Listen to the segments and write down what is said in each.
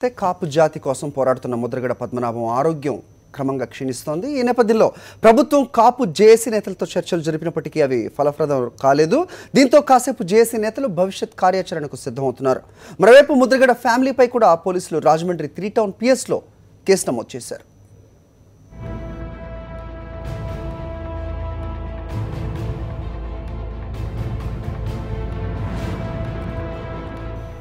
కాపు జాతి కోసం పోరాడుతున్న ముద్రగడ పద్మనాభం ఆరోగ్యం క్రమంగా క్షీణిస్తోంది. ఈ నేపథ్యంలో ప్రభుత్వం కాపు జేఏసీ నేతలతో చర్చలు జరిపినప్పటికీ అవి ఫలప్రదం కాలేదు. దీంతో కాసేపు జేఏసీ నేతలు భవిష్యత్ కార్యాచరణకు సిద్ధమవుతున్నారు. మరోవైపు ముద్రగడ ఫ్యామిలీపై కూడా పోలీసులు రాజమండ్రి 3 టౌన్ పిఎస్లో కేసు నమోదు చేశారు.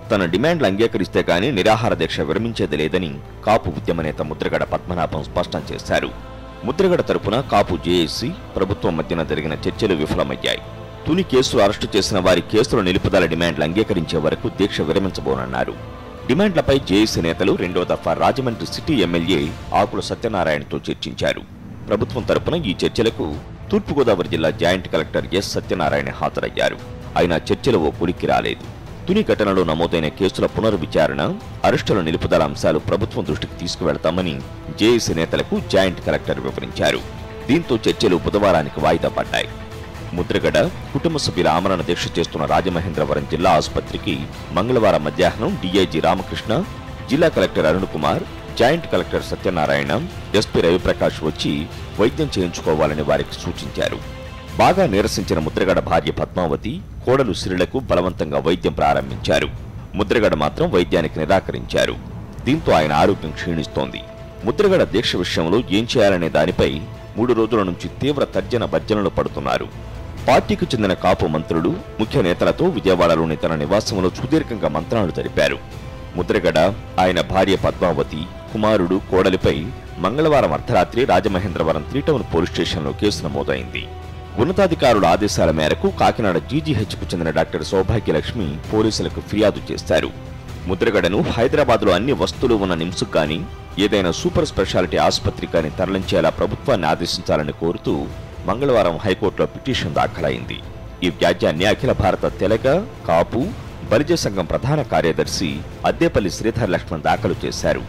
తన డిమాండ్లు అంగీకరిస్తే గానీ నిరాహార దీక్ష విరమించేది లేదని కాపు ఉద్యమ నేత ముద్రగడ పద్మనాభం స్పష్టం చేశారు. ముద్రగడ తరపున కాపు జేఏసీ ప్రభుత్వం మధ్యన జరిగిన చర్చలు విఫలమయ్యాయి. తుని కేసులు అరెస్టు చేసిన వారి కేసుల నిలుపుదల డిమాండ్లు అంగీకరించే వరకు దీక్ష విరమించబోనన్నారు. డిమాండ్లపై జేఏసీ నేతలు 2వ దఫా రాజమండ్రి సిటీ ఎమ్మెల్యే ఆకుల సత్యనారాయణతో చర్చించారు. ప్రభుత్వం తరపున ఈ చర్చలకు తూర్పుగోదావరి జిల్లా జాయింట్ కలెక్టర్ ఎస్ సత్యనారాయణ హాజరయ్యారు. అయినా చర్చలు ఓ కొలిక్కి రాలేదు. తుని ఘటనలో నమోదైన కేసుల పునర్విచారణ, అరెస్టుల నిలుపుదల అంశాలు ప్రభుత్వం దృష్టికి తీసుకువెళతామని జేఏసీ నేతలకు జాయింట్ కలెక్టర్ వివరించారు. దీంతో చర్చలు బుధవారానికి వాయిదా పడ్డాయి. ముద్రగడ కుటుంబ సభ్యుల ఆమరణ దీక్ష చేస్తున్న రాజమహేంద్రవరం జిల్లా ఆసుపత్రికి మంగళవారం మధ్యాహ్నం డీఐజీ రామకృష్ణ, జిల్లా collector Arun Kumar, joint collector Satyanarayana, SP Ravi Prakash వచ్చి వైద్యం చేయించుకోవాలని వారికి సూచించారు. బాగా నీరసించిన ముద్రగడ భార్య పద్మావతి, కోడలు సిరిలకు బలవంతంగా వైద్యం ప్రారంభించారు. ముద్రగడ మాత్రం వైద్యానికి నిరాకరించారు. దీంతో ఆయన ఆరోగ్యం క్షీణిస్తోంది. ముద్రగడ దీక్ష విషయంలో ఏం చేయాలనే దానిపై 3 రోజుల నుంచి తీవ్ర తర్జన భర్జనలు పడుతున్నారు. పార్టీకి చెందిన కాపు మంత్రులు, ముఖ్య నేతలతో విజయవాడలోని తన నివాసంలో సుదీర్ఘంగా మంత్రాలు జరిపారు. ముద్రగడ, ఆయన భార్య పద్మావతి, కుమారుడు, కోడలిపై మంగళవారం అర్ధరాత్రి రాజమహేంద్రవరం 3 టౌన్ పోలీస్ స్టేషన్లో కేసు నమోదైంది. ఉన్నతాధికారుల ఆదేశాల మేరకు కాకినాడ జీజీహెచ్కు చెందిన డాక్టర్ సౌభాగ్యలక్ష్మి పోలీసులకు ఫిర్యాదు చేశారు. ముద్రగడను హైదరాబాద్లో అన్ని వస్తువులు ఉన్న నిమ్స్కు గానీ, ఏదైనా సూపర్ స్పెషాలిటీ ఆసుపత్రి కానీ తరలించేలా ప్రభుత్వాన్ని ఆదేశించాలని కోరుతూ మంగళవారం హైకోర్టులో పిటిషన్ దాఖలైంది. ఈ వ్యాజ్యాన్ని అఖిల భారత తెలగ, కాపు, బలిజ సంఘం ప్రధాన కార్యదర్శి అద్దేపల్లి శ్రీధర్ లక్ష్మణ్ దాఖలు చేశారు.